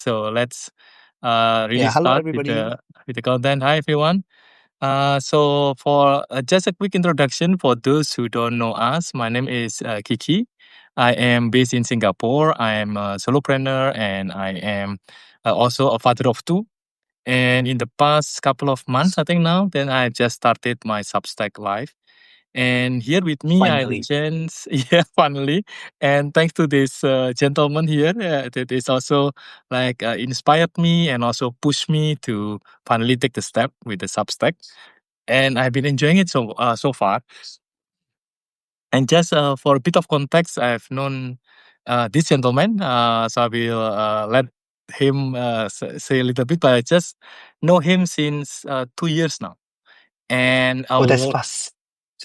So let's really Yeah, hello start everybody. with the content. Hi everyone. So for just a quick introduction for those who don't know us, my name is Kiki. I am based in Singapore. I am a solopreneur and I am also a father of two. And in the past couple of months, I think now, then I just started my Substack Live. And here with me, I have Finally. Jens. Yeah, finally. And thanks to this gentleman here, that is also like inspired me and also pushed me to finally take the step with the Substack. And I've been enjoying it so far. And just for a bit of context, I've known this gentleman, so I will let him say a little bit. But I just know him since 2 years now, and Oh, that's fast.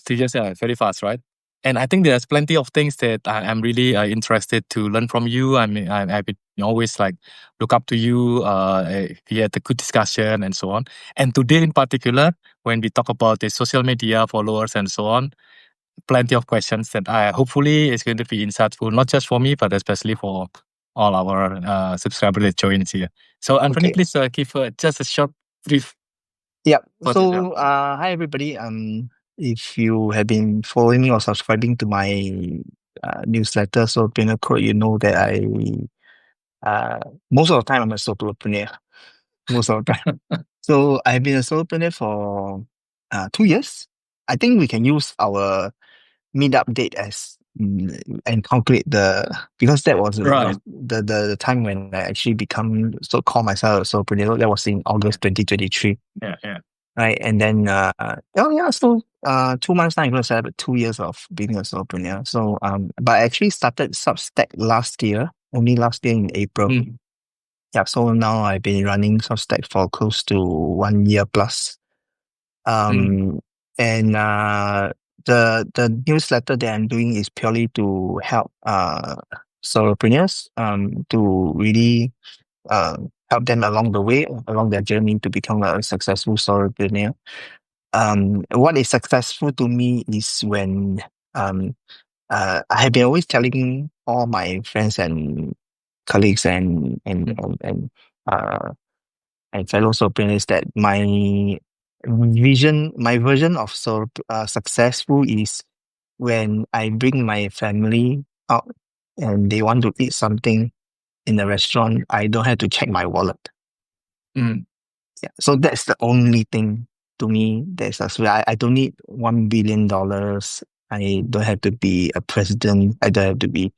2 years, yeah, very fast, right? And I think there's plenty of things that I'm really interested to learn from you. I mean, I've been always like look up to you. We had a good discussion and so on. And today in particular, when we talk about the social media followers and so on, plenty of questions that I hopefully is going to be insightful, not just for me, but especially for all our subscribers that join here. So, Anthony, Okay. please give just a short brief. Yeah. What is that? So, hi everybody. If you have been following me or subscribing to my newsletter, so Pinnacle Code, you know that most of the time I'm a solopreneur. Most of the time. So I've been a solopreneur for 2 years. I think we can use our meetup date as and calculate because that was Right. the time when I actually call myself a solopreneur. That was in August 2023. Yeah. Right. And then, so 2 months time, I'm going to celebrate 2 years of being a solopreneur. So, but I actually started Substack only last year in April. Mm. Yeah. So now I've been running Substack for close to 1 year plus. Mm. And, the newsletter that I'm doing is purely to help, solopreneurs, to really, help them along the way, along their journey to become a successful solopreneur. What is successful to me is when I have been always telling all my friends and colleagues uh, and fellow solopreneurs that my version of successful is when I bring my family out and they want to eat something in a restaurant, I don't have to check my wallet. Mm. Yeah. So that's the only thing to me that's successful. I don't need $1 billion. I don't have to be a president. I don't have to be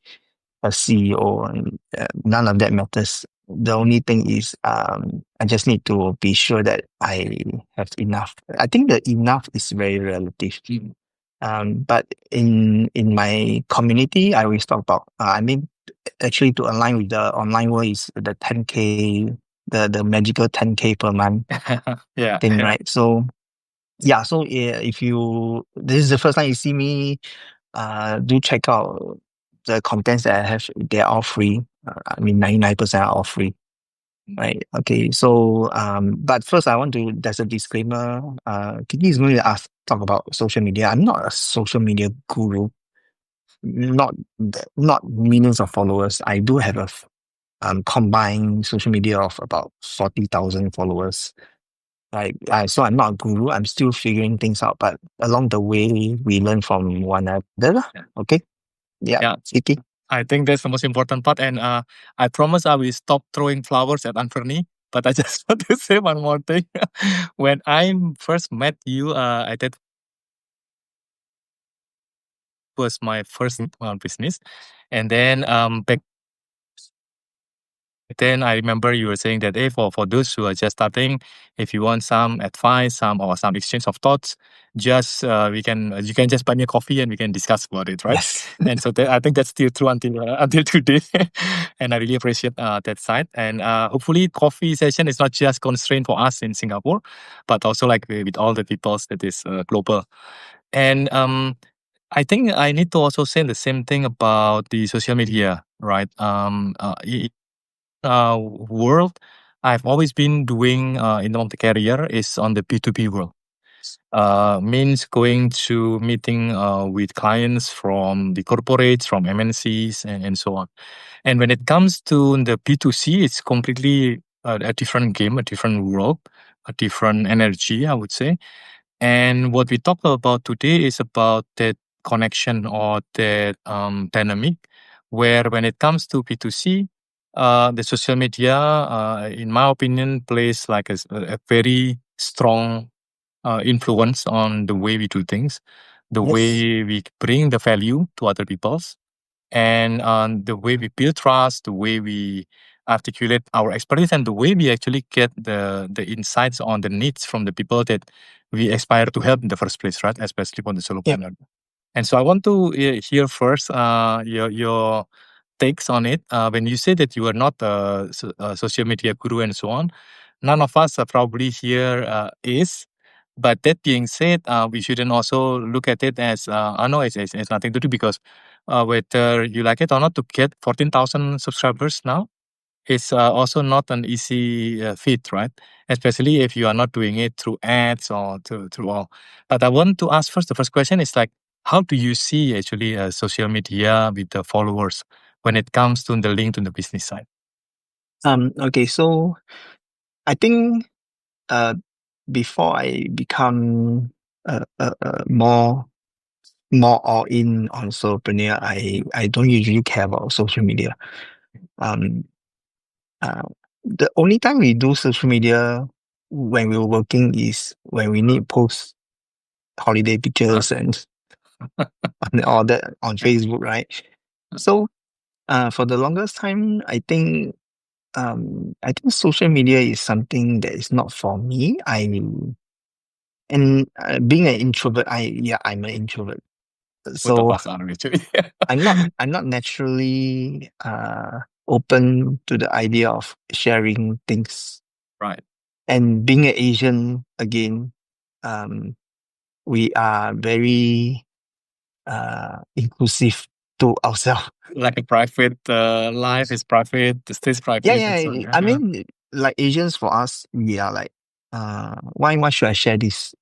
a CEO. And, none of that matters. The only thing is, I just need to be sure that I have enough. I think the enough is very relative. But in my community, I always talk about. Actually, to align with the online world is the 10K, the magical 10K per month Yeah. thing, right? So yeah, so if this is the first time you see me, do check out the contents that I have. They're all free. 99% are all free. Right. Okay. So, but first there's a disclaimer. Kiki is going to talk about social media. I'm not a social media guru. Not, not millions of followers. I do have a combined social media of about 40,000 followers. Right. So I'm not a guru. I'm still figuring things out, but along the way, we learn from one another. Yeah. Okay. Yeah. Yeah. Kiki. I think that's the most important part. And I promise I will stop throwing flowers at Anthony. But I just want to say one more thing. When I first met you, I did was my first business, and then back then I remember you were saying that hey, for those who are just starting, if you want some advice, some exchange of thoughts, just you can just buy me a coffee and we can discuss about it, right? Yes. And so I think that's still true until today, and I really appreciate that side. And hopefully, coffee session is not just constrained for us in Singapore, but also like with all the peoples that is global. And I think I need to also say the same thing about the social media, right? World I've always been doing in terms of the career is on the B2B world. means going to meeting with clients from the corporates, from MNCs, and so on. And when it comes to the B2C, it's completely a different game, a different world, a different energy, I would say. And what we talk about today is about that connection or that dynamic, where when it comes to B2C, the social media, in my opinion, plays like a very strong influence on the way we do things, the Yes. way we bring the value to other people's, and the way we build trust, the way we articulate our expertise, and the way we actually get the insights on the needs from the people that we aspire to help in the first place, right? Especially for the Yep. solopreneur. And so I want to hear first your takes on it. When you say that you are not a social media guru and so on, none of us probably here is. But that being said, we shouldn't also look at it as I know it's nothing to do because whether you like it or not, to get 14,000 subscribers now, it's also not an easy feat, right? Especially if you are not doing it through ads or through all. But I want to ask first, the first question is like, how do you see actually social media with the followers when it comes to the link to the business side? Okay, so I think uh before I become more all in on solopreneur, I don't usually care about social media. Um uh, the only time we do social media when we were working is when we need post holiday pictures and all that on Facebook, right? So for the longest time, I think social media is something that is not for me. Being an introvert, I'm an introvert. Both of So us are actually. I'm not naturally open to the idea of sharing things. Right. And being an Asian again, um, we are very inclusive to ourselves. Like a private life is private, the stays Yeah, private, and so on. yeah. I Yeah. mean, like Asians for us, we are like, why should I share this?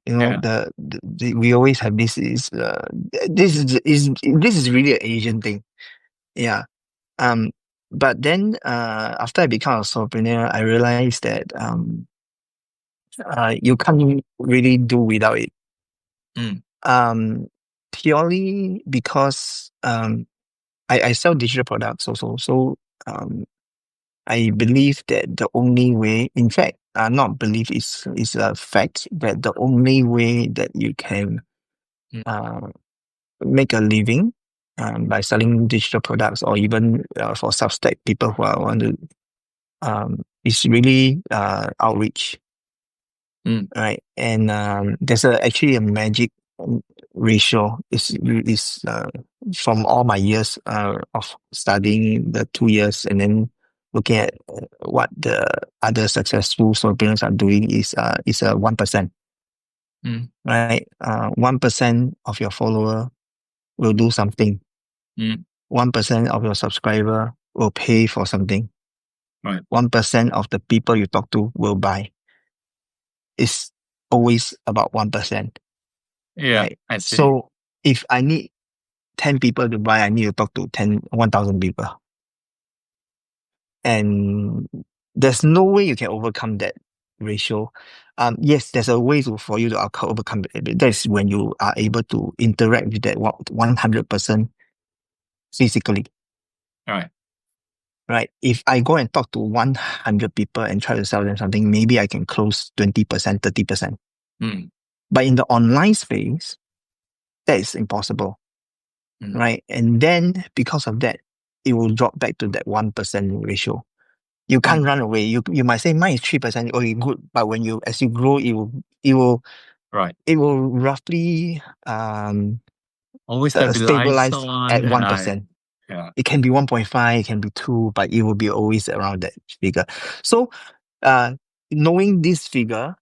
Yeah. We always have this is really an Asian thing. Yeah. Um, but then after I become a solopreneur, I realized that you can't really do without it. Mm. Um, Purely because I sell digital products also. So I believe that the only way, in fact, not believe is a fact that the only way that you can Mm. uh, make a living by selling digital products or even for Substack people who are want to is really outreach, Mm. right? And there's actually a magic ratio. Is from all my years of studying the 2 years and then looking at what the other successful solopreneurs are doing is a 1%, Mm. right? 1% of your follower will do something. Mm. 1% of your subscriber will pay for something. Right. 1% of the people you talk to will buy. It's always about 1%, Yeah, right? I see. So if I need 10 people to buy, I need to talk to 1,000 people. And there's no way you can overcome that ratio. Yes, there's a way for you to overcome it. But that's when you are able to interact with that 100% physically, Right. right? If I go and talk to 100 people and try to sell them something, maybe I can close 20%, 30%. Mm. But in the online space, that is impossible, Mm. right? And then because of that, it will drop back to that 1% ratio. You can't Mm. run away. You might say mine is 3%. Okay, good. But as you grow, Right. it will roughly Always have the lights stabilize on. at one Right. percent. Yeah. It can be 1.5, it can be 2, but it will be always around that figure. So uh knowing this figure,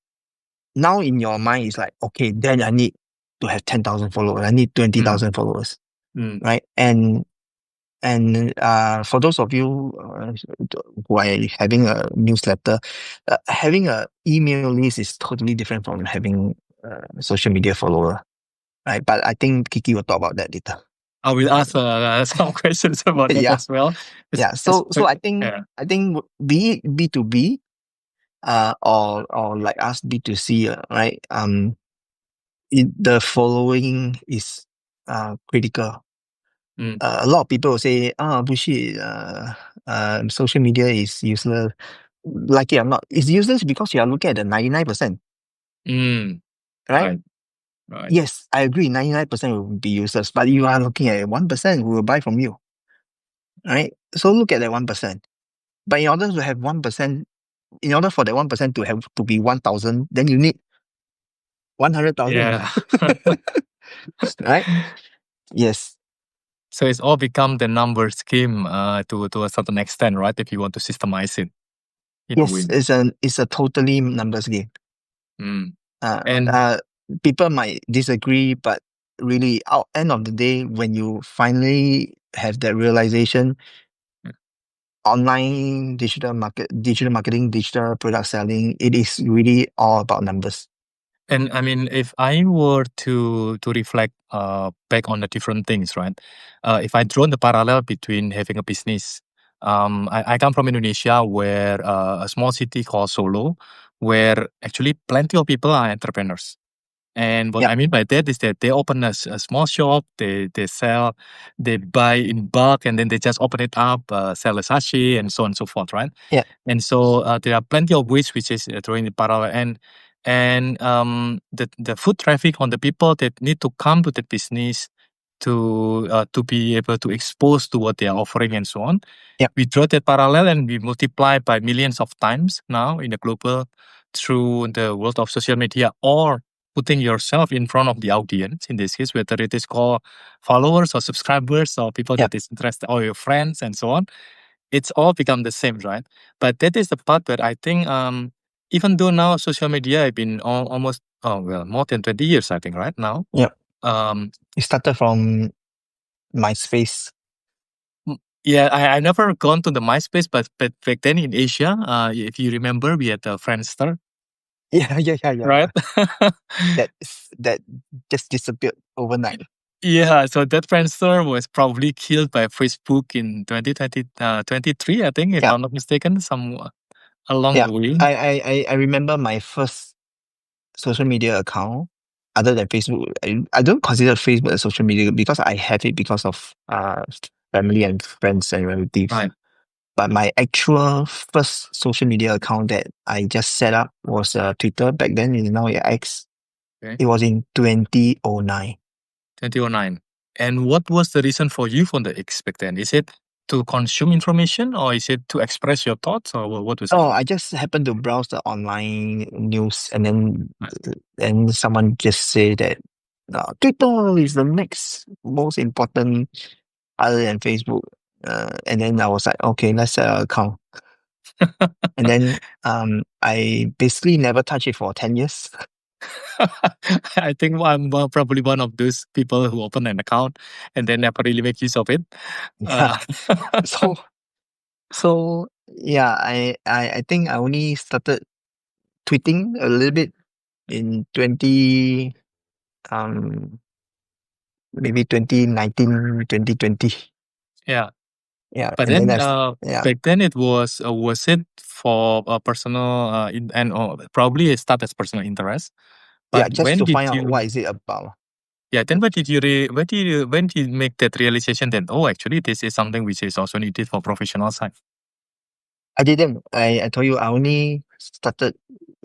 now in your mind is like, okay, then I need to have 10,000 followers. I need Mm. 20,000 followers, Mm. right? And And for those of you who are having a newsletter, having a email list is totally different from having social media follower, right? But I think Kiki will talk about that later. I will ask some questions about that Yeah. as well. Yeah. So I think yeah. be it B2B, or like us B2C, right? The following is critical. Mm. A lot of people will say, bullshit, social media is useless. Like it or not, it's useless because you are looking at the 99%, Mm. right? Right. Right. Yes, I agree, 99% will be useless, but you are looking at 1% who will buy from you, right? So look at that 1%. But in order to have 1%, in order for that 1% to have to be 1,000, then you need 100,000, Yeah. right? Yes. So it's all become the number scheme to a certain extent, right? If you want to systemize it in a Yes, way. it's a totally numbers game. Mm. Uh, And uh, People might disagree, but really, out end of the day, when you finally have that realization, online digital marketing, digital product selling, it is really all about numbers. And I mean, if I were to reflect back on the different things, right? If I draw the parallel between having a business, I come from Indonesia, where a small city called Solo, where actually plenty of people are entrepreneurs. And what Yep, I mean by that is that they open a small shop, they sell, they buy in bulk, and then they just open it up, sell a sachet, and so on and so forth, right? yeah, And so there are plenty of ways which is drawing the parallel, and the foot traffic on the people that need to come to the business to be able to expose to what they are offering and so on. yep, We draw that parallel and we multiply by millions of times now in the global through the world of social media, or putting yourself in front of the audience in this case, whether it is called followers or subscribers or people yep, that is interested or your friends and so on. It's all become the same, right? But that is the part where I think, even though now social media have been almost, oh well, more than 20 years, I think, right now. yep. Um, It started from MySpace. yeah, I never gone to the MySpace, but back then in Asia, if you remember, we had the Friendster, Yeah, yeah, yeah, yeah. right? That just disappeared overnight. Yeah, so that Friendster was probably killed by Facebook in 2023, I think, if Yeah, I'm not mistaken, some along yeah. the way. I remember my first social media account other than Facebook. I don't consider Facebook a social media because I have it because of family and friends and relatives. Right. But my actual first social media account that I just set up was Twitter back then. It's now X. Okay. It was in 2009. 2009. And what was the reason for you for the X back then? Is it to consume information, or is it to express your thoughts, or what was it? Oh, I just happened to browse the online news, and Right. then someone just say that Twitter is the next most important other than Facebook. And then I was like, okay, let's set an account. And then I basically never touched it for 10 years. I think I'm probably one of those people who open an account and then never really make use of it. Yeah. Uh, So so yeah, I think I only started tweeting a little bit in um maybe 2019, 2020. yeah, Yeah, but and then then yeah, back then it was it for personal and probably it started as personal interest. yeah, But just when to did find out what you? is it about. Yeah, then what did you when did you make that realization that, oh, actually this is something which is also needed for professional side? I didn't. I told you I only started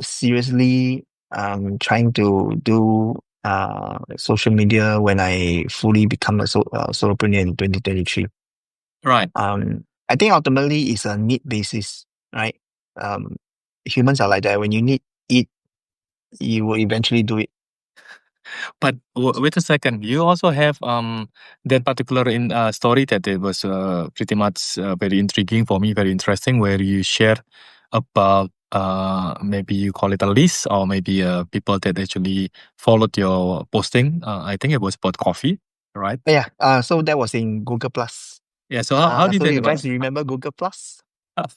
seriously trying to do social media when I fully become a solopreneur in 2023. Right. I think ultimately it's a need basis, right? Um, Humans are like that. When you need it, you will eventually do it. But wait a second, you also have that particular story that it was pretty much very intriguing for me, very interesting, where you share about maybe you call it a list, or maybe people that actually followed your posting. I think it was about coffee, right? Yeah. So that was in Google Plus. Yeah. So how do you So think you about guys remember Google Plus?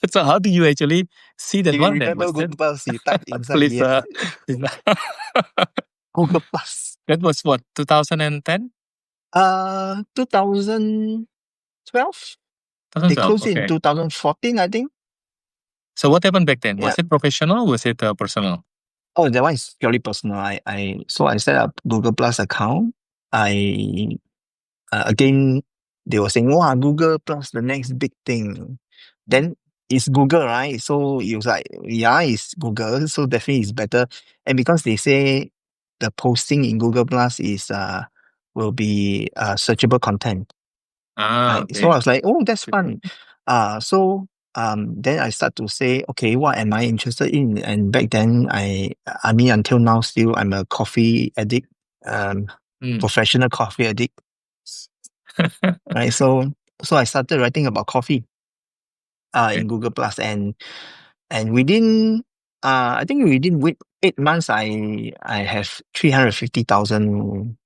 So how do you actually see that Do you one then? remember Was that Google Plus? You type inside, please yes. is Google Plus. that was what 2010? 2012. They 2012. closed it in Okay. 2014, I think. So what happened back then? Yeah. Was it professional or was it personal? Oh, that one is purely personal. So I set up Google Plus account. I again, they were saying, "Wow, Google Plus, the next big thing." Then it's Google, right? So it was like, yeah, it's Google, so definitely it's better. And because they say the posting in Google Plus is will be searchable content, Ah, right? So okay. I was like, oh, that's fun. Then I start to say, okay, what am I interested in? And back then, I mean, until now, still, I'm a coffee addict, Mm. professional coffee addict, right? So I started writing about coffee, Okay. in Google Plus, and within, I think within 8 months, I have 350,000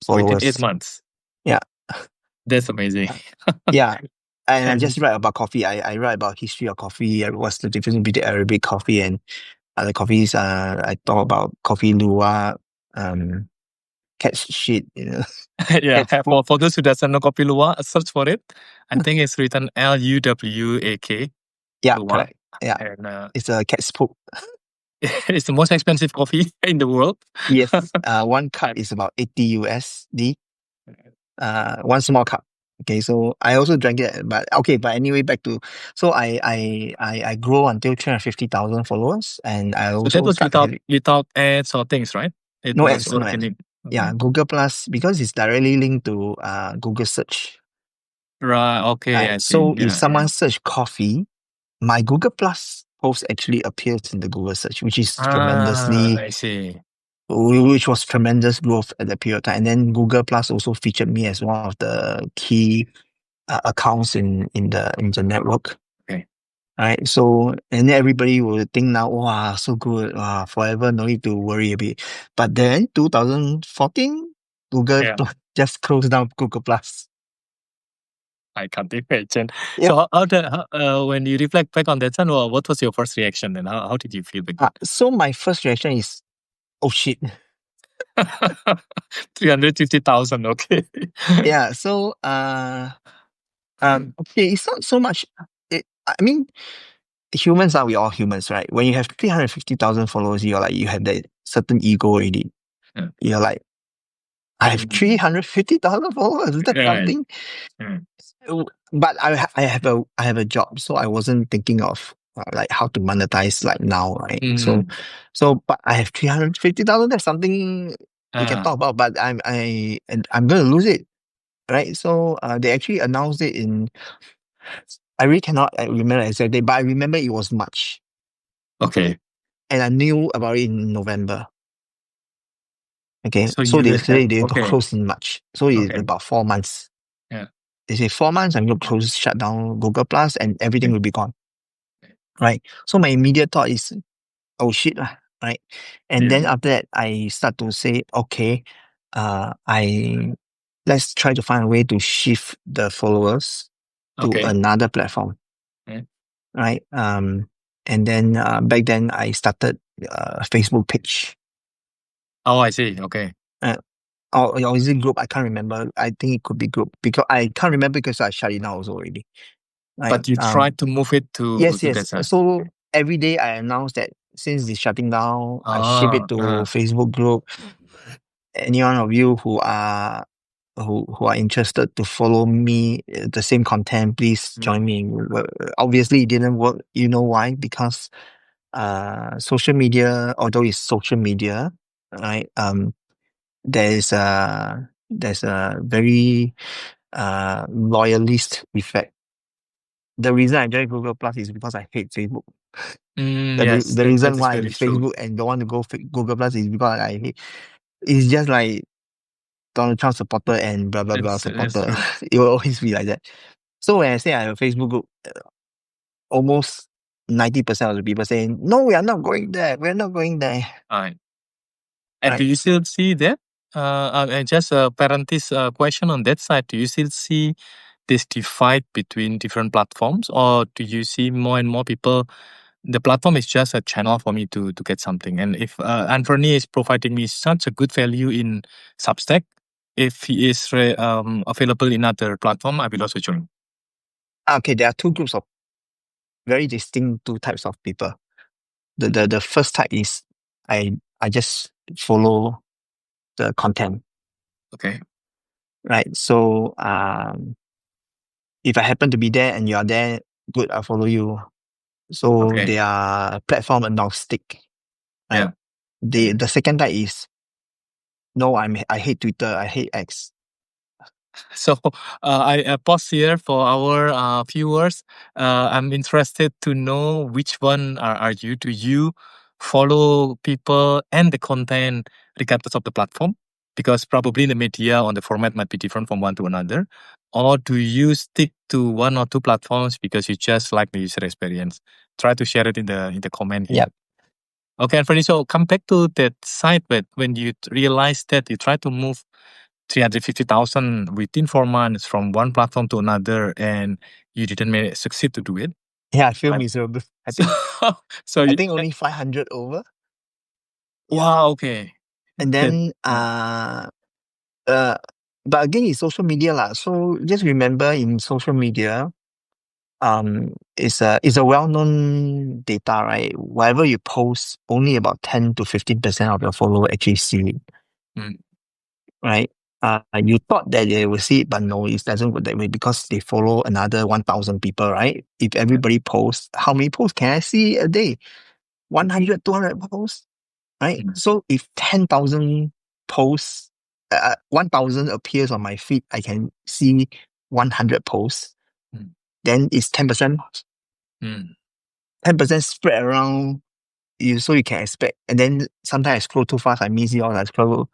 Within 8 followers. months. Yeah. That's amazing. Yeah. And I And just write about coffee. I write about history of coffee. What's the difference between Arabic coffee and other coffees? I talk about coffee luwak, cat shit, yeah, cat poop. for those who doesn't know Kopi Luwak, search for it. I think it's written Luwak. Yeah, Luwak. correct. Yeah, And it's a cat's poop. it's the most expensive coffee in the world. Yes. One cup And is about 80 USD. One small cup. Okay, so I also drank it, but okay, but anyway, back to so I grow until 350,000 followers, and I so that also was start having without ads or things, right? It no was ads, no ads. organic. Yeah, Okay. Google Plus because it's directly linked to Google search. Right. Okay. Right. I see. So if Yeah. someone search coffee, my Google Plus post actually appears in the Google search, Ah, I see. which was tremendous growth at that period of time. And then Google Plus also featured me as one of the key accounts in the network. Okay. Right. So and then everybody will think now, wow, so good, wow, forever, no need to worry a bit. But then 2014, Google Yeah. just closed down Google Plus. I can't imagine. Yep. So when you reflect back on that time, what was your first reaction and how did you feel back then? So my first reaction is, oh shit. 350,000. Okay. Yeah. So okay, it's not so much. I mean, humans are we all humans, right? When you have 350,000 followers, you have that certain ego already. Yeah. You're like, I have 350,000 followers. Is that Right. something? Mm. But I have a job, so I wasn't thinking of like how to monetize like now, right? Mm. But I have 350,000. That's something we can Ah, talk about. But I'm gonna lose it, right? So they actually announced it in. I really cannot remember exactly, but I remember it was March, okay. and I knew about it in November. Okay, So so you they had say they okay. close in March, so it's Okay. about 4 months. Yeah. They say 4 months, I'm going to close, shut down Google Plus, and everything Okay. will be gone. Right. So my immediate thought is, oh shit, lah, right? And Yeah. then after that, I start to say, okay, I let's try to find a way to shift the followers to Okay. another platform. Yeah. Right. And then back then I started a Facebook page. Oh, I see. Okay. Or is it group? I can't remember. I think it could be group because I can't remember because I shut it down also already. Right. But you tried to move it to Yes, that side. So every day I announce that since it's shutting down, I ship it to Ah, Facebook group. Any one of you who are interested to follow me, the same content, please join me. Well, obviously, it didn't work. You know why? Because social media, although it's social media, right? There's a very loyalist effect. The reason I joined Google Plus is because I hate Facebook. yes, The that reason is why I'm very true. Facebook and don't want to go Google Plus is because I hate. It's just like Donald Trump supporter and blah blah blah That's supporter. true. It will always be like that. So when I say I have a Facebook group, almost 90% of the people saying, "No, we are not going there. We are not going there." Alright. And do Right? you still see that? And just a parenthesis question on that side. Do you still see this divide between different platforms, or do you see more and more people? The platform is just a channel for me to get something, and if Anthony is providing me such a good value in Substack, if he is available in other platform, I will also join. Okay, there are two groups of very distinct two types of people. The first type is I just follow the content, Okay. right? So if I happen to be there and you are there, good, I follow you. So Okay. they are platform agnostic, right? Yeah. The second type is no, I hate Twitter, I hate X. So I pause here for our viewers. I'm interested to know which one are you? Do you follow people and the content regardless of the platform? Because probably the media on the format might be different from one to another. Or do you stick to one or two platforms because you just like the user experience? Try to share it in the comment here. Yep. Okay, Anthony, so come back to that side, but when you realize that you try to move 350,000 within 4 months from one platform to another, and you didn't succeed to do it. Yeah, I feel Right? miserable. I So, think so I you, think only 500 over. wow, okay. And That, then but again it's social media lah. So just remember in social media, it's a well-known data, right? Whatever you post, only about 10 to 15% of your follower actually see it, mm, right? You thought that they will see it, but no, it doesn't work that way because they follow another 1,000 people, right? If everybody posts, how many posts can I see a day? 100, 200 posts, right? mm, So if 10,000 posts, 1,000 appears on my feed, I can see 100 posts, mm, then it's 10%. mm, 10% spread around you, so you can expect. And then sometimes I scroll too fast, I miss it, or I scroll,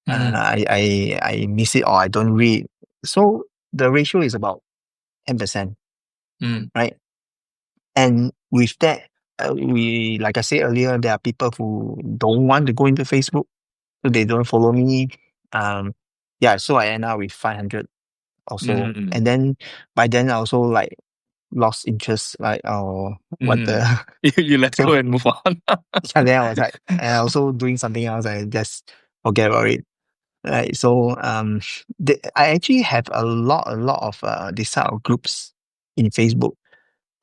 mm, I miss it, or I don't read. So the ratio is about 10%, mm, right? And with that, we, like I said earlier, there are people who don't want to go into Facebook, so they don't follow me. Yeah, so I end up with 500 also. mm, And then by then I also like lost interest, like, oh, what mm. the. You let So go and move on. yeah, then I was like, and also doing something else, I just forget about it. Right. So I actually have a lot of this type of groups in Facebook.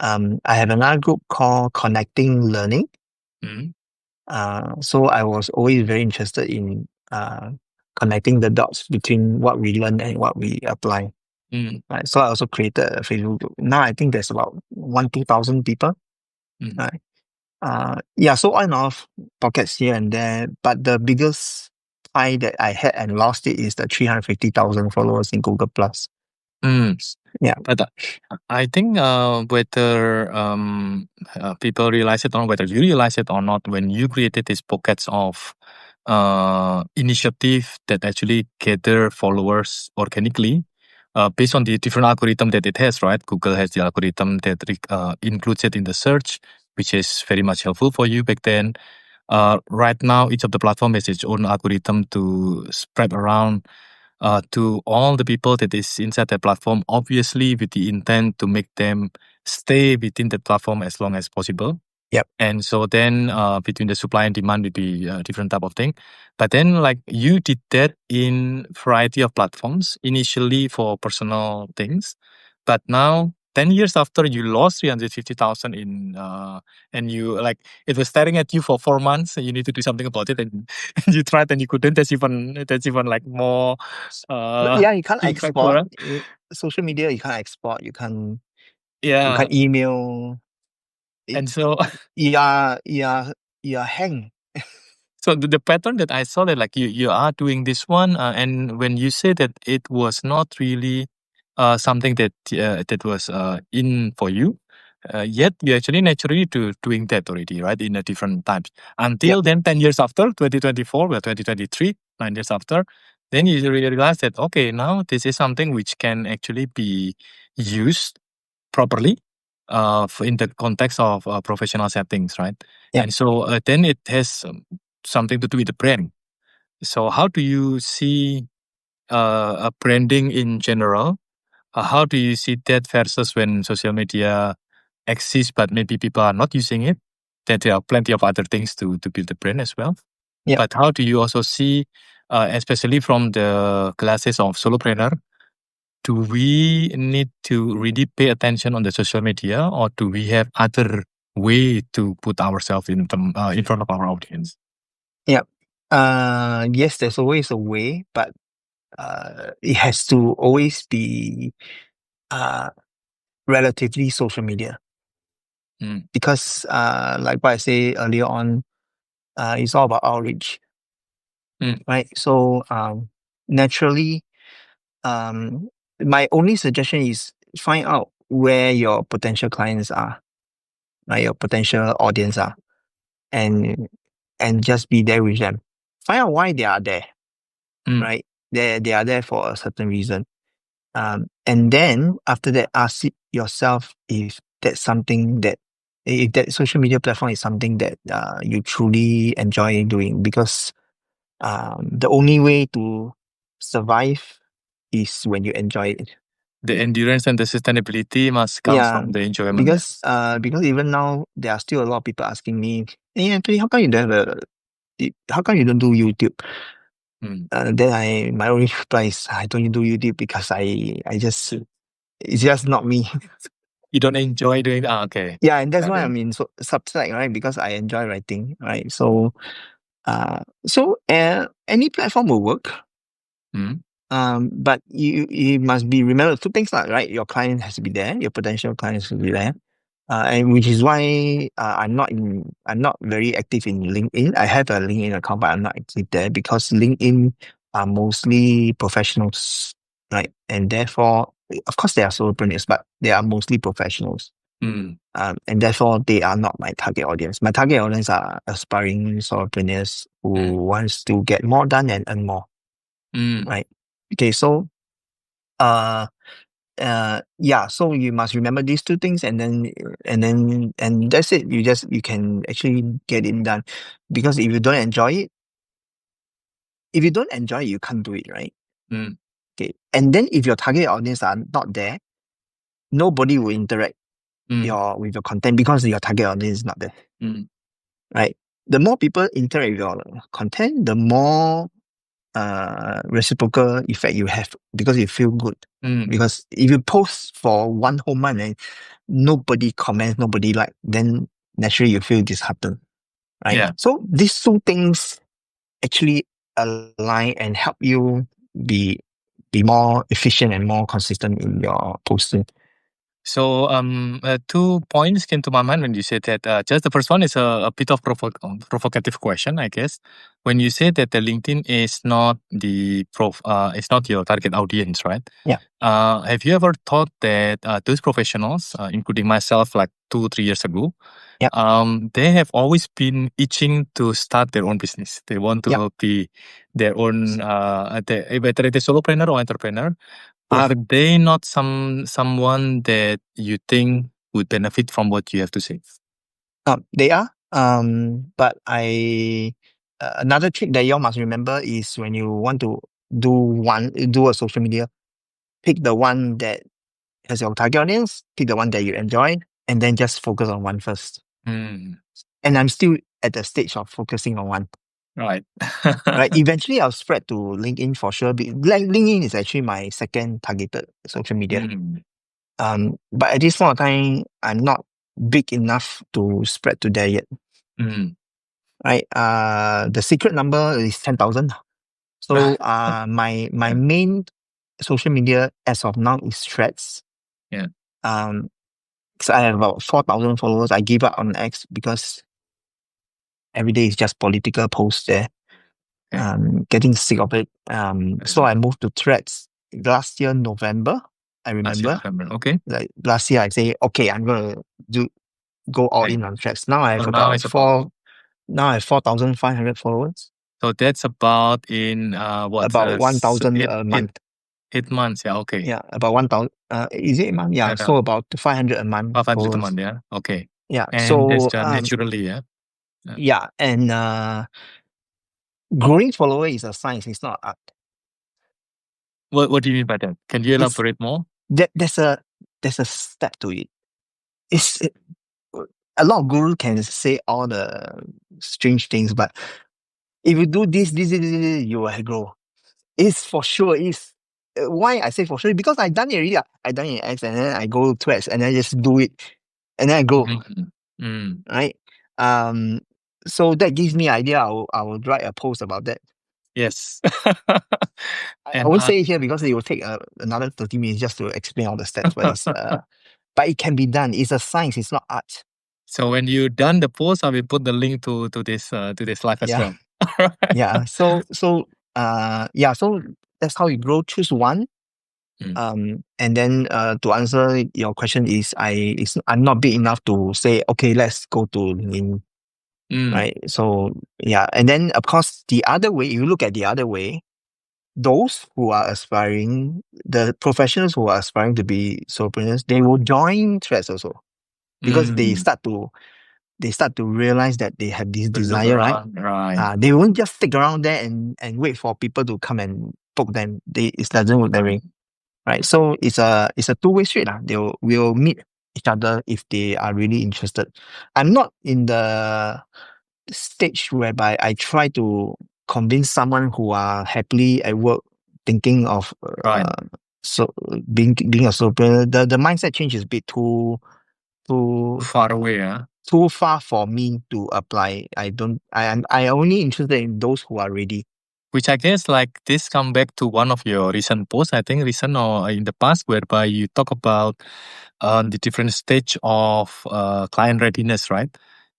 I have another group called Connecting Learning. Mm, So I was always very interested in connecting the dots between what we learn and what we apply. mm, Right. So I also created a Facebook group. Now I think there's about 2,000 people. mm, Right. Yeah, so on and off pockets here and there, but the biggest pie that I had and lost it is the 350,000 followers in Google Plus. mm. Yeah. But I think whether people realize it or not, whether you realize it or not, when you created these pockets of initiative that actually gather followers organically, based on the different algorithm that it has, right? Google has the algorithm that includes it in the search, which is very much helpful for you back then. Right now, each of the platform has its own algorithm to spread around to all the people that is inside the platform, obviously with the intent to make them stay within the platform as long as possible. Yep. And so then between the supply and demand would be a different type of thing. But then like you did that in variety of platforms, initially for personal things. But now 10 years after you lost 350,000 in and you like it was staring at you for 4 months and you need to do something about it and, and you tried and you couldn't. That's even like more Yeah, you can't impactful, export. right? Social media, you can't export. You Yeah. can't email. It, And so you are hang. so the pattern that I saw that like you are doing this one, and when you say that it was not really something that was in for you, yet you actually naturally doing that already, right? In a different times. Yep. Until then, 10 years after 2024, well 2023, 9 years after, then you really realize that okay, now this is something which can actually be used properly in the context of professional settings, right? Yep. And so then it has something to do with the brand. So how do you see branding in general? How do you see that versus when social media exists, but maybe people are not using it? That there are plenty of other things to build the brand as well. Yeah. But how do you also see, especially from the classes of solopreneur, do we need to really pay attention on the social media, or do we have other way to put ourselves in front of our audience? Yeah. Yes, there's always a way, but it has to always be relatively social media. Because like what I say earlier on, it's all about outreach. Right? So naturally, my only suggestion is find out where your potential clients are, right? Your potential audience are, and just be there with them. Find out why they are there, right? They are there for a certain reason. And then after that, ask yourself if that's something that if that social media platform is something that you truly enjoy doing, because the only way to survive is when you enjoy it. The endurance and the sustainability must come Yeah, from the enjoyment. because even now there are still a lot of people asking me, "Hey Anthony, how come you don't have how come you don't do YouTube?" Then my only reply is, I don't do YouTube because I just it's just not me. You don't enjoy doing that? Okay. Yeah, and that's Got why it. I'm in Substack, right? Because I enjoy writing, right? So any platform will work. But you must be remember two things, right? Your client has to be there, your potential clients has to be there. And which is why I'm not very active in LinkedIn. I have a LinkedIn account, but I'm not active there because LinkedIn are mostly professionals, right? And therefore, of course, there are solopreneurs, but they are mostly professionals. And therefore, they are not my target audience. My target audience are aspiring solopreneurs who wants to get more done and earn more, right? Okay, so so you must remember these two things, and that's it. You can actually get it done, because if you don't enjoy it, you can't do it, right? Okay, and then if your target audience are not there, nobody will interact with your content because your target audience is not there, right? The more people interact with your content, the more reciprocal effect you have, because you feel good. Because if you post for one whole month and nobody comments, nobody like, then naturally you feel disheartened, right? Yeah. So these two things actually align and help you be more efficient and more consistent in your posting. So, 2 points came to my mind when you said that. Just the first one is a bit of provocative question, I guess. When you say that the LinkedIn is not it's not your target audience, right? Yeah. Have you ever thought that those professionals, including myself, like 2-3 years ago, Yep. they have always been itching to start their own business. They want to be their own, whether it is solopreneur or entrepreneur. Yes. Are they not someone that you think would benefit from what you have to say? They are. But another trick that you all must remember is when you want to do a social media, pick the one that has your target audience, pick the one that you enjoy, and then just focus on one first. And I'm still at the stage of focusing on one. Right. Right. Eventually, I'll spread to LinkedIn for sure. LinkedIn is actually my second targeted social media. But at this point of time, I'm not big enough to spread to there yet. Right. The secret number is 10,000. So my main social media as of now is Threads. Yeah. So I have about 4,000 followers. I gave up on X because every day is just political posts there. Getting sick of it. So I moved to Threads last year, November. I remember. Okay. Like last year, I say, okay, I'm gonna go all in on Threads. Now I have So now it's about 4,500 followers. So that's about in what About 1,000 a month. 8 months. Yeah. Okay. Yeah, about 1,000. Is it a month? Yeah, so about 500 a month. 500 a month. Yeah. Okay. Yeah. And that's So done naturally. Yeah. yeah, and growing follower is a science. It's not art. What do you mean by that? Can you elaborate more? there's a step to it. A lot of gurus can say all the strange things, but if you do this, you will grow. It's for sure. Is why I say for sure, because I done it already. I done it in X, and then I go to X, and then I just do it, and then I grow. Right. So that gives me idea. I will write a post about that. Yes. I And won't say it here because it will take another 30 minutes just to explain all the steps. But it can be done. It's a science. It's not art. so when you done the post, I will put the link to this live as Yeah. well. Alright. Yeah. So yeah. So that's how you grow. Choose one. And then to answer your question is I'm not big enough to say, okay, let's go to LinkedIn. Right. So yeah. And then of course the other way, you look at the other way, those who are aspiring, the professionals who are aspiring to be solopreneurs, they will join Threads also. Because they start to realize that they have this To look desire, right? around, right. They won't just stick around there and wait for people to come and poke them. It doesn't work that way. Right. So it's a two-way street. They will meet each other if they are really interested. I'm not in the stage whereby I try to convince someone who are happily at work thinking of Right. so being a solopreneur. The mindset change is a bit too Far away, huh? too far for me to apply. I only interested in those who are ready. Which I guess like this come back to one of your recent posts, I think recent or in the past, whereby you talk about the different stage of client readiness, right?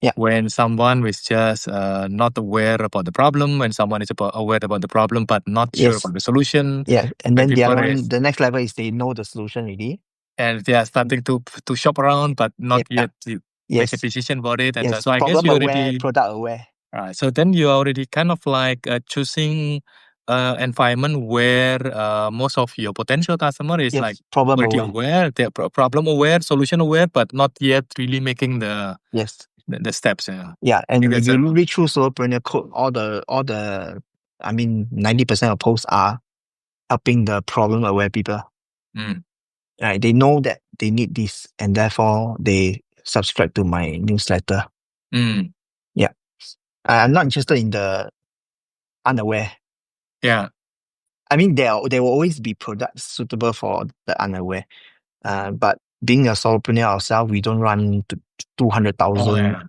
Yeah. When someone is just not aware about the problem, when someone is aware about the problem but not sure Yes. about the solution. Yeah. And when then the people other is- one, the next level is they know the solution already. and they are starting to shop around but not Yeah. yet to Yes. make a decision about it. And Yes. so I guess Problem you aware, already product aware. right. So then you are already kind of like choosing environment where most of your potential customer is Yes. like Problem already aware. aware, they're problem aware, solution aware, but not yet really making the Yes. the steps. Yeah. Yeah. And Maybe if that's you it. read through solopreneur code, all the 90% of posts are helping the problem aware people. Right? They know that they need this, and therefore they subscribe to my newsletter. Yeah. I'm not interested in the unaware. Yeah. I mean, there will always be products suitable for the unaware. But being a solopreneur ourselves, we don't run 200,000, Oh, yeah.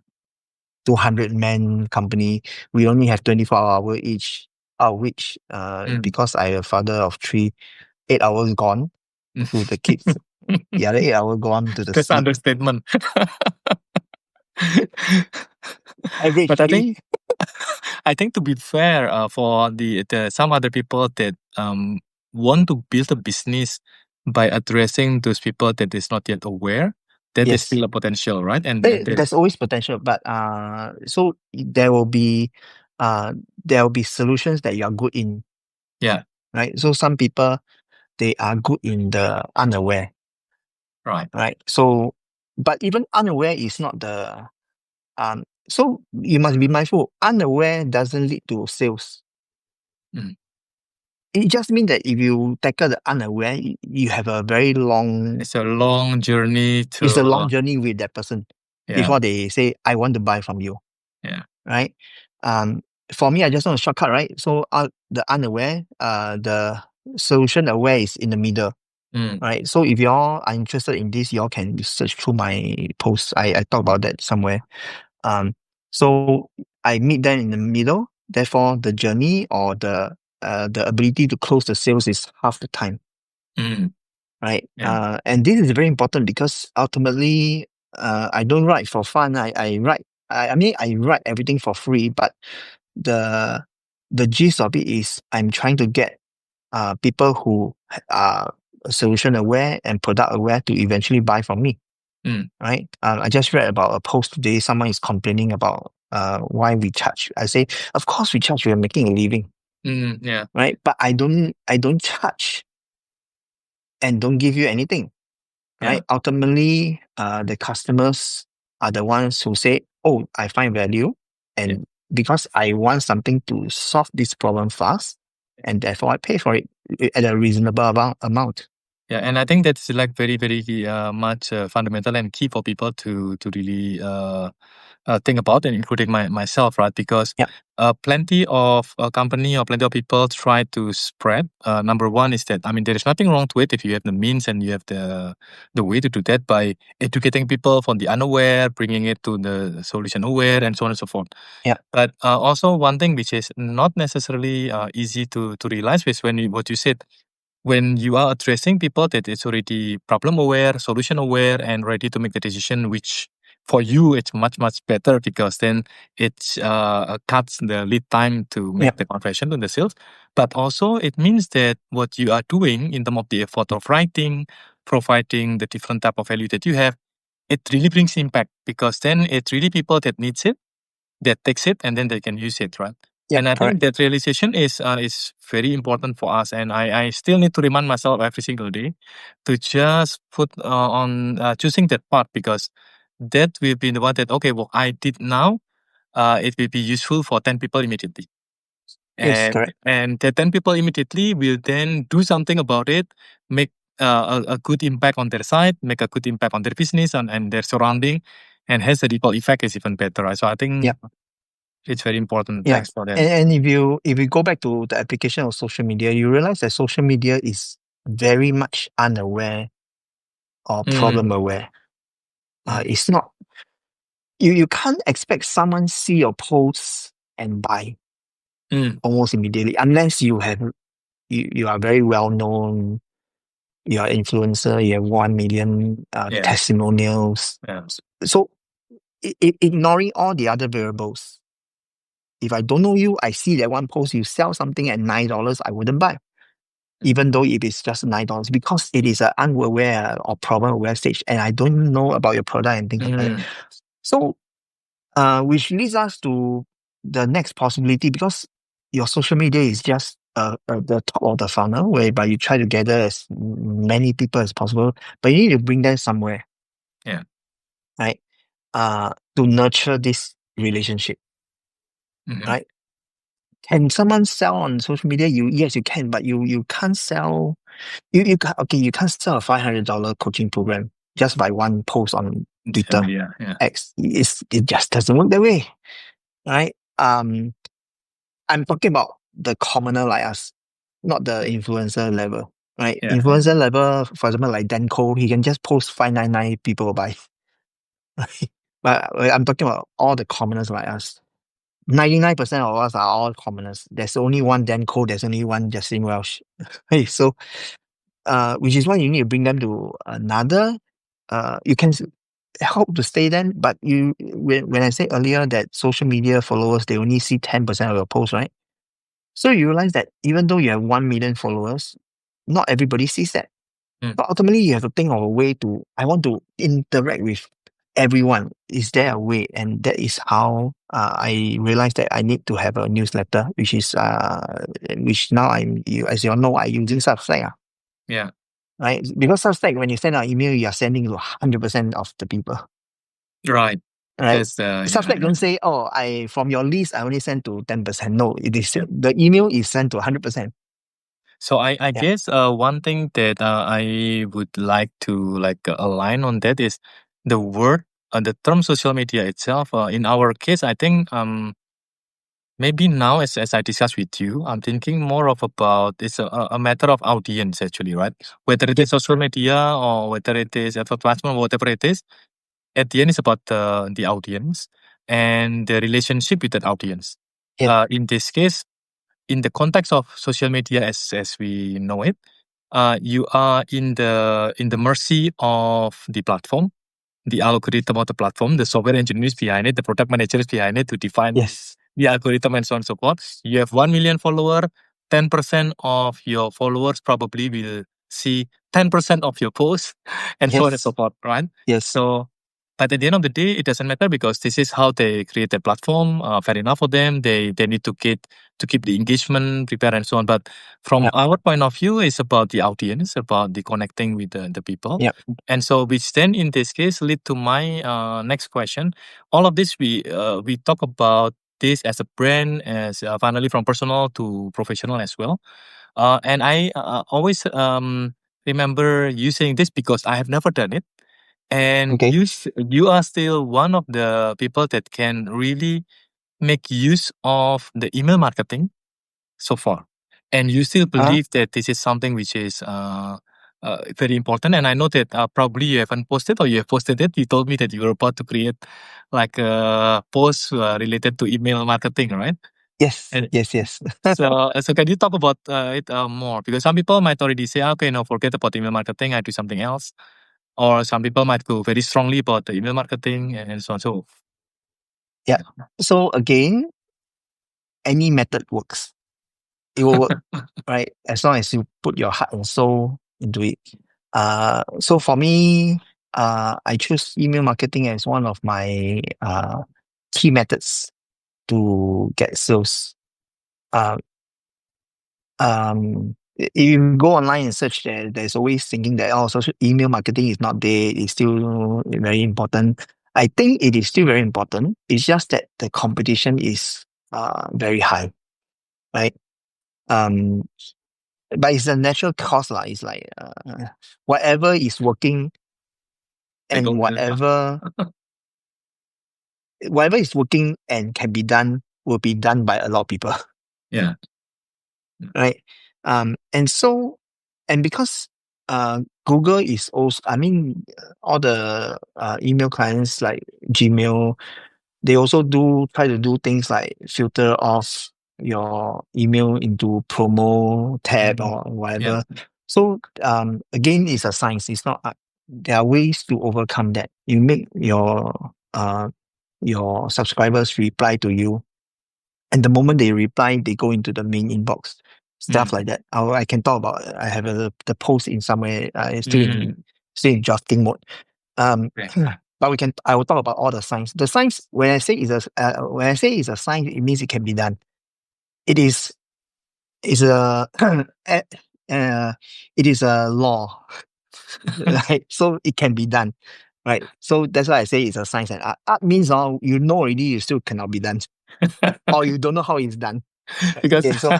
200-man company. We only have 24 hours each, which because I am a father of 3, 8 hours gone to the kids. The other 8 hours gone to the That's sleep. understatement. Average But I 3. think I think to be fair, for the some other people that want to build a business by addressing those people that is not yet aware, that is Yes. still a potential, right? And There's always potential, but so there will be solutions that you are good in. Yeah. Right. So some people, they are good in the unaware. Right. Right. So, but even unaware is not the so you must be mindful. Unaware doesn't lead to sales. It just means that if you tackle the unaware, you have a very long. It's a long journey to. It's a long journey with that person before they say, "I want to buy from you." Yeah. Right. For me, I just want a shortcut. Right. So the unaware, the solution aware is in the middle. Right. So if y'all are interested in this, y'all can search through my posts. I talk about that somewhere. So I meet them in the middle. Therefore, the journey or the ability to close the sales is half the time. Right. Yeah. And this is very important because ultimately, I don't write for fun. I write. I mean, I write everything for free, but the gist of it is I'm trying to get people who are solution aware and product aware to eventually buy from me. Right. I just read about a post today. Someone is complaining about why we charge. I say, of course we charge. We are making a living. Yeah. Right. But I don't charge and don't give you anything. Right. Yeah. Ultimately, the customers are the ones who say, "Oh, I find value," and because I want something to solve this problem fast, and therefore I pay for it at a reasonable amount. Yeah, and I think that's like very, very much fundamental and key for people to really think about, and including myself, right? Because Yeah, plenty of company or plenty of people try to spread. Number one is that, I mean, there is nothing wrong to it if you have the means and you have the way to do that by educating people from the unaware, bringing it to the solution aware, and so on and so forth. yeah, But also one thing which is not necessarily easy to realize is what you said, when you are addressing people that is already problem aware, solution aware, and ready to make the decision, which for you it's much better because then it cuts the lead time to yeah, make the conversion to the sales. But also it means that what you are doing in terms of the effort of writing, providing the different type of value that you have, it really brings impact because then it's really people that needs it, that takes it, and then they can use it, right? yeah, And I think correct. that realization is very important for us. And I still need to remind myself every single day to just put on choosing that part because that will be the one that, okay, well, I did now, it will be useful for 10 people immediately. Yes, And correct. and the 10 people immediately will then do something about it, make a good impact on their side, make a good impact on their business and their surrounding, and has a ripple effect is even better, right? So I Yeah, think it's very important. yeah. Thanks for that. And if you go back to the application of social media, you realize that social media is very much unaware or problem Mm, aware. mm, It's not you can't expect someone see your posts and buy mm. almost immediately unless you are very well known, you are influencer, you have 1 million Yeah, testimonials. yeah. So ignoring all the other variables, if I don't know you, I see that one post you sell something at $9, I wouldn't buy, even though it is just $9 because it is an unaware or problem aware stage, and I don't know about your product and things like that. Mm, So, which leads us to the next possibility because your social media is just the top of the funnel, whereby you try to gather as many people as possible, but you need to bring them somewhere, yeah. right? To nurture this relationship, Mhm. right? Can someone sell on social media? Yes, you can, but you can't sell. You can't sell a $500 coaching program just by one post on Social Twitter media, yeah. X. It just doesn't work that way, right? I'm talking about the commoner like us, not the influencer level, right? Yeah, yeah. Influencer level, for example, like Danco, he can just post 599, people will buy. But I'm talking about all the commoners like us. 99% of us are all commoners. There's only one Danco, there's only one Justin Welsh. Hey, so which is why you need to bring them to another. You can help to stay then, but when I said earlier that social media followers they only see 10% of your posts, right? So you realize that even though you have 1 million followers, not everybody sees that. Mm, But ultimately, you have to think of a way to. I want to interact with everyone. Is there a way? And that is how I realized that I need to have a newsletter, which now as you all know, I'm using Substack. yeah. Right? Because Substack, when you send out email, you are sending to 100% of the people. Right. Right? That's yeah, Substack yeah. don't say, oh, I from your list, I only send to 10%. No, it is the email is sent to 100%. So I Yeah. guess one thing that I would like to like align on that is the word, the term social media itself. In our case, I think maybe now, as I discussed with you, I'm thinking more of about it's a matter of audience actually, right? Whether it Yep. is social media or whether it is advertisement, whatever it is, at the end, it's about the audience and the relationship with that audience. Yep. In this case, in the context of social media as we know it, you are in the mercy of the platform, the algorithm of the platform, the software engineers behind it, the product managers behind it to define Yes. the algorithm and so on and so forth. You have 1 million follower, 10% of your followers probably will see 10% of your posts and so on and so Yes. forth, right? Yes. So, but at the end of the day, it doesn't matter because this is how they create their platform. Fair enough for them. They need to keep the engagement prepared and so on. But from Yep. our point of view, it's about the audience, about the connecting with the people. Yep. And so, which then in this case lead to my next question. All of this we talk about this as a brand, as finally from personal to professional as well. And I always remember you saying this because I have never done it. And Okay. you are still one of the people that can really make use of the email marketing so far. And you still Uh, believe that this is something which is very important. And I know that probably you haven't posted or you have posted it. You told me that you were about to create like a post related to email marketing, right? yes, And yes. so can you talk about it more? Because some people might already say, okay, no, forget about email marketing. I do something else. Or some people might go very strongly about the email marketing and so on. So Yeah. So again, any method works. It will work, right? As long as you put your heart and soul into it. So for me, I choose email marketing as one of my key methods to get sales. Uh, if you go online and search there's always thinking that social email marketing is not dead, it's still very important. I think it is still very important. It's just that the competition is very high, right? Um, but it's a natural cost lah. It's like whatever is working they and go, whatever is working and can be done will be done by a lot of people. yeah. Right? And so, and because Google is also, I mean, all the email clients like Gmail, they also do try to do things like filter off your email into promo tab Mhm. or Yeah. whatever. So again, it's a science. It's not. There are ways to overcome that. You make your subscribers reply to you, and the moment they reply, they go into the main inbox, stuff Mm. like that. I can talk about. I have the post in somewhere. It's Mm. still in drafting mode. Um, Okay. but we can. I will talk about all the signs. The signs when I say it's a sign, it means it can be done. It is a eh, uh, it is a law, right? So it can be done, right? So that's why I say it's a science and art. Art means you know already, you still cannot be done, or you don't know how it's done. Right? Because Okay, so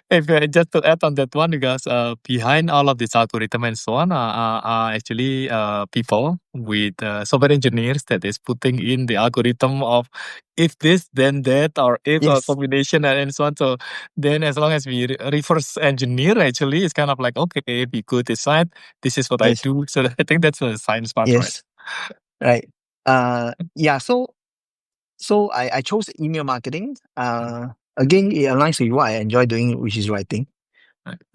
if just to add on that one, because behind all of this algorithm and so on are actually people with software engineers that is putting in the algorithm of if this then that or if a yes, combination and so on. So then as long as we reverse engineer, actually it's kind of like okay, if you go this side, this is what I yes, do. So I think that's the science part, right? yes, right. Yeah. So I chose email marketing. Again, it aligns with what I enjoy doing, which is writing.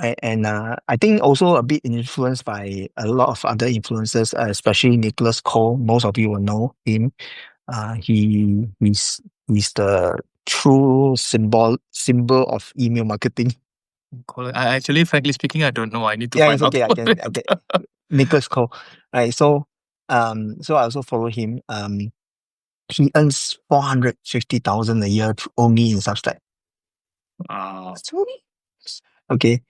Right. And I think also a bit influenced by a lot of other influencers, especially Nicholas Cole. Most of you will know him. He's the true symbol of email marketing. Cool. I actually, frankly speaking, I don't know. I need to Yeah, it's find out okay. about I it. get Nicholas Cole. Right. So I also follow him. He earns 450,000 a year only in Substack. Wow. So, okay.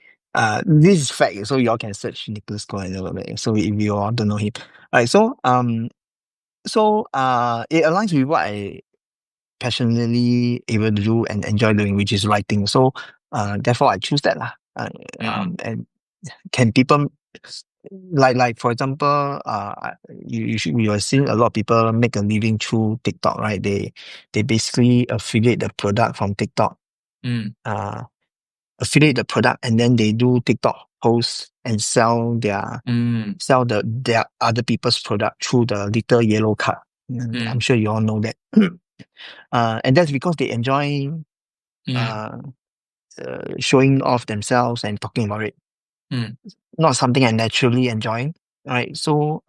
This is fact. So y'all can search Nicholas Cole and all that. So if you all don't know him, right? So it aligns with what I passionately able to do and enjoy doing, which is writing. So therefore I choose that lah. Mm, And can people like for example, you are seeing a lot of people make a living through TikTok, right? They basically affiliate the product from TikTok. mm, Uh, Affiliate the product and then they do TikTok posts and mm, sell their other people's product through the little yellow card. I'm mm, sure you all know that. And that's because they enjoy mm, uh, showing off themselves and talking about it. mm, Not something I naturally enjoy. Right. So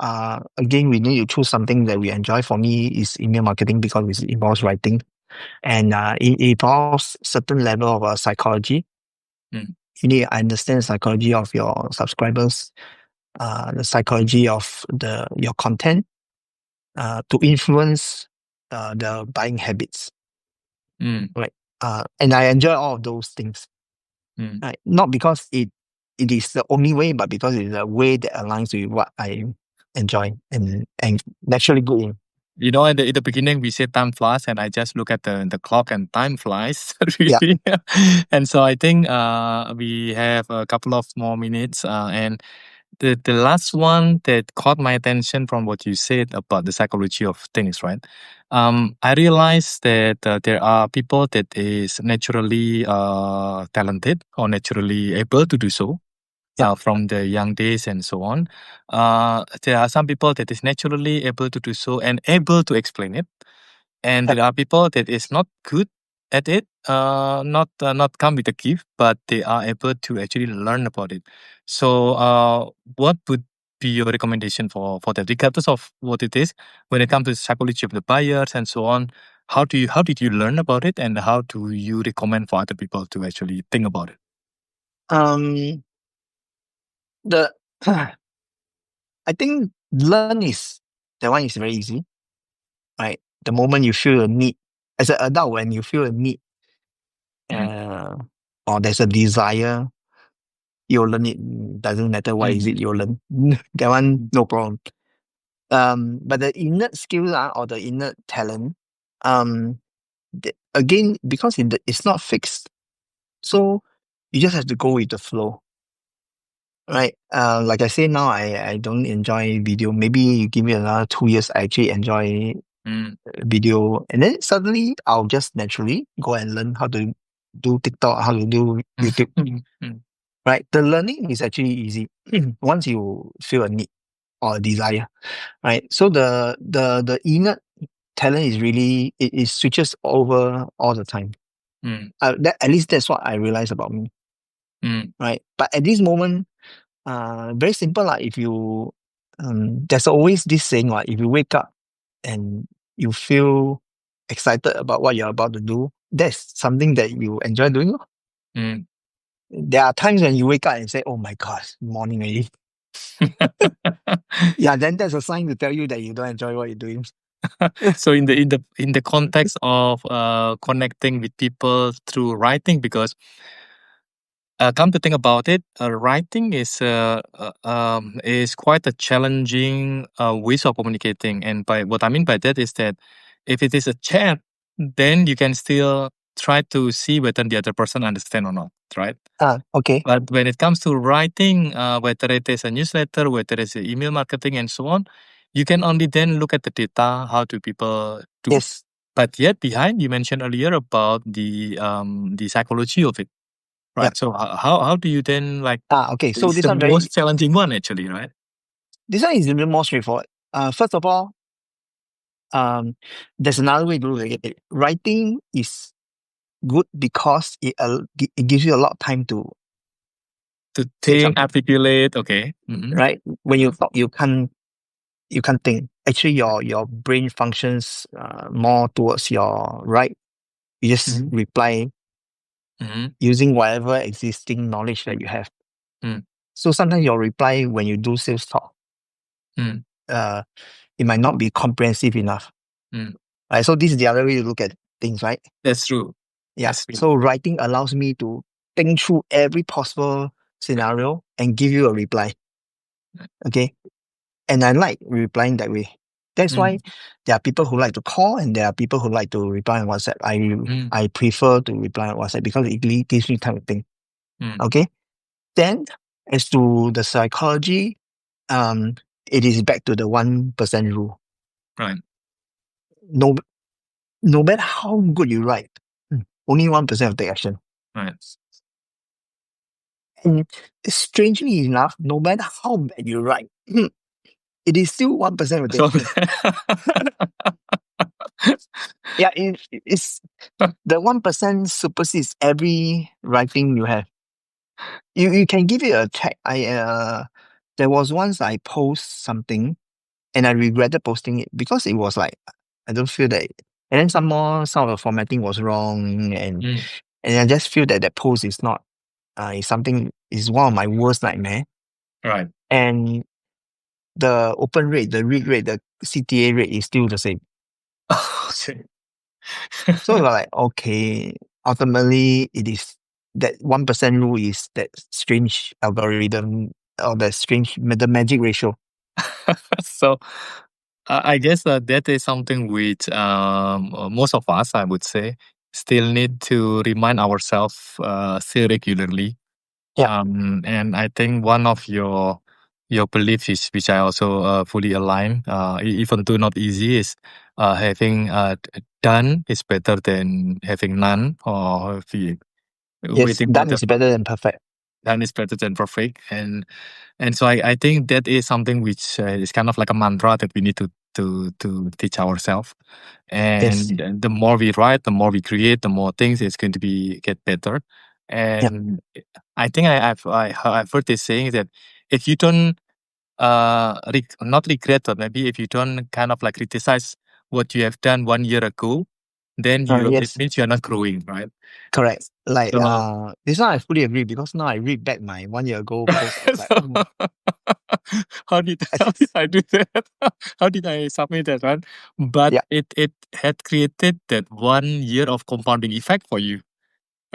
again, we need to choose something that we enjoy. For me, is email marketing because it involves writing and it involves certain level of psychology. mm, You need to understand the psychology of your subscribers, the psychology of your content, to influence the buying habits. mm, Right. And I enjoy all of those things. mm. Right. Not because it is the only way, but because it's a way that aligns with what I enjoy and naturally good in. You know, in the beginning, we said time flies, and I just look at the clock, and time flies Yeah. really. And so I think we have a couple of more minutes, and the last one that caught my attention from what you said about the psychology of things, right? I realized that there are people that is naturally talented or naturally able to do so Yeah. from the young days and so on. There are some people that is naturally able to do so and able to explain it, and Yeah. there are people that is not good at it, not come with a gift, but they are able to actually learn about it. So, what would be your recommendation for that, regardless of what it is, when it comes to psychology of the buyers and so on? How did you learn about it, and how do you recommend for other people to actually think about it? Um, the I think learn is that one is very easy, right? The moment you feel a need as an adult, when you feel a need, Mm, uh, or there's a desire, you'll learn it. Doesn't matter what is it, mm, you'll learn. That one, mm, no problem. But the innate skill or the innate talent, um, again, because it's not fixed, so you just have to go with the flow, right? Like I say now, I don't enjoy video. Maybe you give me another 2 years, I actually enjoy mm, video, and then suddenly I'll just naturally go and learn how to do TikTok, how to do YouTube, mm, mm, right? The learning is actually easy once you feel a need or a desire, right? So the innate talent is really it switches over all the time. mm, At least that's what I realize about me, mm, right? But at this moment, very simple like if you there's always this saying like if you wake up and you feel excited about what you're about to do, that's something that you enjoy doing lor. mm. There are times when you wake up and say, oh my gosh, morning already. Yeah, then that's a sign to tell you that you don't enjoy what you're doing. So in the context of connecting with people through writing, because come to think about it, writing is quite a challenging ways of communicating. And by what I mean by that is that if it is a chat, then you can still try to see whether the other person understand or not, right? Okay. But when it comes to writing, whether it is a newsletter, whether it's a email marketing and so on, you can only then look at the data, how do people do. Yes. But yet behind, you mentioned earlier about the psychology of it, Yeah. right? So how do you then like Okay. So it's the most challenging one actually, right? this one is a little more straightforward. First of all, there's another way to look at it. Writing is good because it gives you a lot of time to To say think, something, articulate, okay. Mm-hmm. right? When you talk, you can't think. Actually, your brain functions more towards your right. You just Mm-hmm. reply Mm-hmm. using whatever existing knowledge that you have. Mm-hmm. So sometimes your reply when you do sales talk, Mm-hmm. uh, it might not be comprehensive enough. Mm. Right? So this is the other way to look at things, right? That's true. Yeah. That's true. So writing allows me to think through every possible scenario and give you a reply. Okay. And I like replying that way. That's why Mm. there are people who like to call and there are people who like to reply on WhatsApp. Mm. I prefer to reply on WhatsApp because it really gives me time to think. Mm. Okay. Then as to the psychology, um, it is back to the 1% rule. Right. No no matter how good you write, only 1% will take action. Right. And strangely enough, no matter how bad you write, it is still 1% will take So action. Yeah, it's the 1% supersedes every writing you have. You can give it a check. There was once I post something and I regretted posting it because it was like I don't feel that, and then some of the formatting was wrong, mm. and I just feel that post is not is one of my worst nightmare. Right. And the open rate, the read rate, the CTA rate is still the same. Okay. So we were like, okay, ultimately it is that 1% rule is that strange algorithm or that strange the magic ratio. So I guess that is something which most of us, I would say, still need to remind ourselves still regularly. Yeah. And I think one of your beliefs is, which I also fully align, even though not easy, is having done is better than having none, or Yes, waiting for done the is better than perfect. done is better than perfect. And so I think that is something which is kind of like a mantra that we need to teach ourselves. Yes. And the more we write, the more we create, the more things it's going to be get better. Yeah. And I think I've heard this saying that if you don't not regret, but maybe if you don't kind of like criticize what you have done 1 year ago, then it Yes. means you're not growing, right? Correct. Like So this one I fully agree because now I read back my 1 year ago post. I was like, so oh, how did I do that? How did I submit that one? But yeah. it had created that 1 year of compounding effect for you,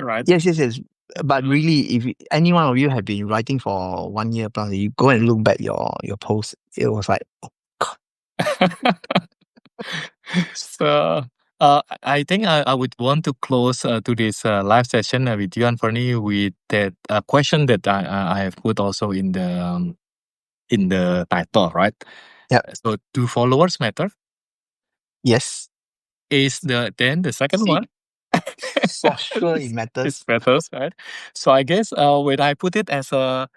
right? Yes, yes, yes. But really, if any one of you have been writing for 1 year plus, you go and look back your post. It was like, oh, God. So I think I would want to close today's live session with you, Anthony, with that question that I have put also in the title, right? Yeah. So, do followers matter? Yes. Is the second See, one? for sure it It matters. matters, right? So I guess when I put it as a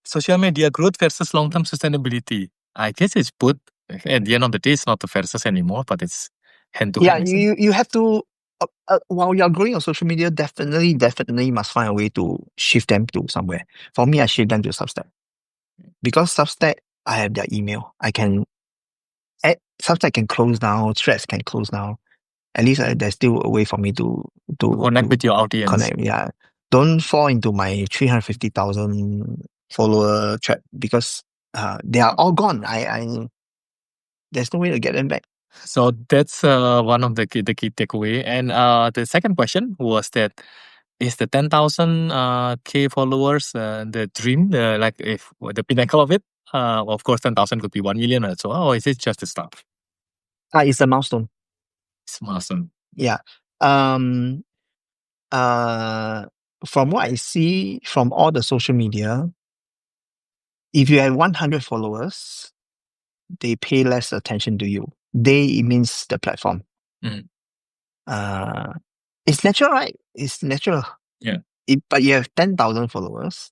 social media growth versus long-term sustainability, I guess it's put at the end of the day, it's not the versus anymore, but it's hand to Yeah, hand, isn't it? you have to while you're growing on social media, definitely must find a way to shift them to somewhere. For me, I shift them to Substack because Substack, I have their email. I can Substack can close down, Threads can close down. At least there's still a way for me To connect with your audience. connect. Yeah, don't fall into my 350,000 follower trap because they are all gone. I there's no way to get them back. So that's one of the key takeaway. And the second question was that is the 10,000 K followers the dream, like if the pinnacle of it? Of course, 10,000 could be 1 million or so, or is it just the start? It's a milestone. It's awesome. Yeah. Um. Uh. From what I see from all the social media, if you have 100 followers, they pay less attention to you. They, it means the platform. Mm, Uh, it's natural, right? It's natural. yeah, But you have 10,000 followers,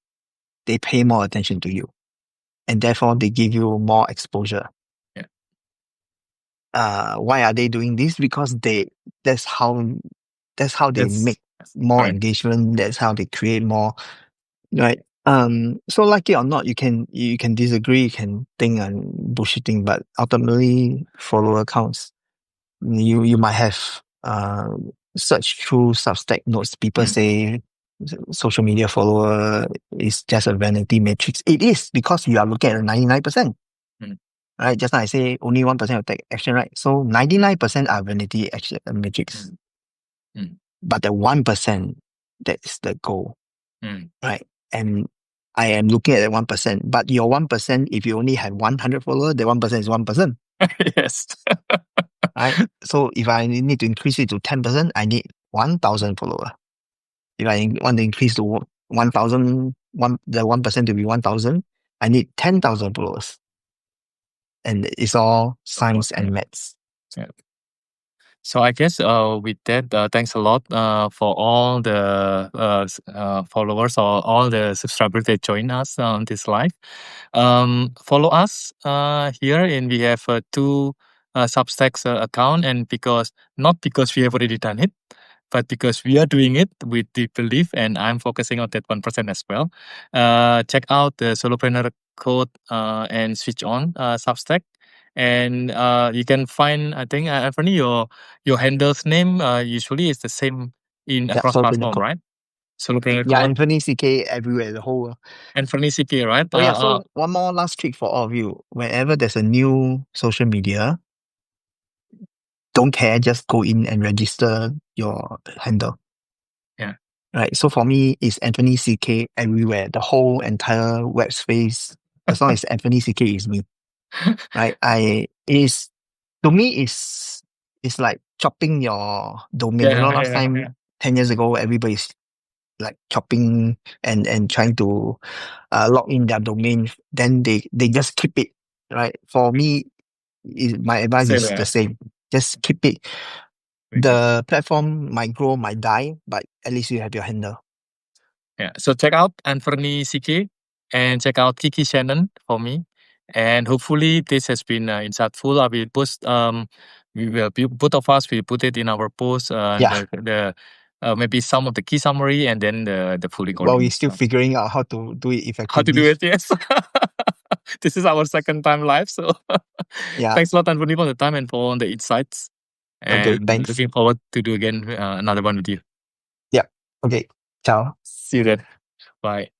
they pay more attention to you. And therefore, they give you more exposure. yeah. Why are they doing this? Because that's how they That's make more right. engagement. That's how they create more, right? So like it or not, you can disagree, you can think and bullshitting, but ultimately follower counts. You might have search through Substack notes. People Mm, say social media follower is just a vanity matrix. It is because you are looking at the 99%. mm, Right? Just now I say only 1% will take action, right? So 99% are vanity action matrix. mm, mm, But the 1%, that's the goal, mm. right? And I am looking at the 1%. But your 1%, if you only have 100 followers, the 1% is 1%. Yes. Right? So if I need to increase it to 10%, I need 1,000 followers. If I want to increase to 1,000, the 1% to be 1,000, I need 10,000 followers. And it's all science and maths. Yeah. So I guess with that, thanks a lot for all the followers or all the subscribers that join us on this live. Follow us here, and we have two Substacks account, and not because we have already done it, but because we are doing it with the belief, and I'm focusing on that 1% as well. Check out the Solopreneur Code and Switch On Substack. And you can find, I think, Anthony, your handle's name usually is the same in Yeah, across so platform, right? Solopreneur yeah, Code, Anthony CK everywhere, the whole world. Anthony CK, right? Oh yeah, so one more last trick for all of you. Whenever there's a new social media, don't care, just go in and register your handle. Yeah. Right. So for me, it's Anthony CK everywhere. The whole entire web space, as long as Anthony CK is me. Right. I is to me it's like chopping your domain. You know, Yeah, last yeah, time yeah. 10 years ago, everybody's like chopping and trying to log in their domain. Then they just keep it. Right. For me, my advice Same is the here. same. Just keep it. Okay. The platform might grow, might die, but at least you have your handle. Yeah. So check out Anthony CK and check out Kiki Shannon for me. And hopefully this has been insightful. I will post we will both of us will put it in our post Yeah. the maybe some of the key summary and then the full Well, we're recording. still So figuring out how to do it how to effectively. do it, yes. This is our second time live. So Yeah. thanks a lot, Anthony, for the time and for the insights. Okay. And Thanks. looking forward to do again another one with you. Yeah. Okay. Ciao. See you then. Bye.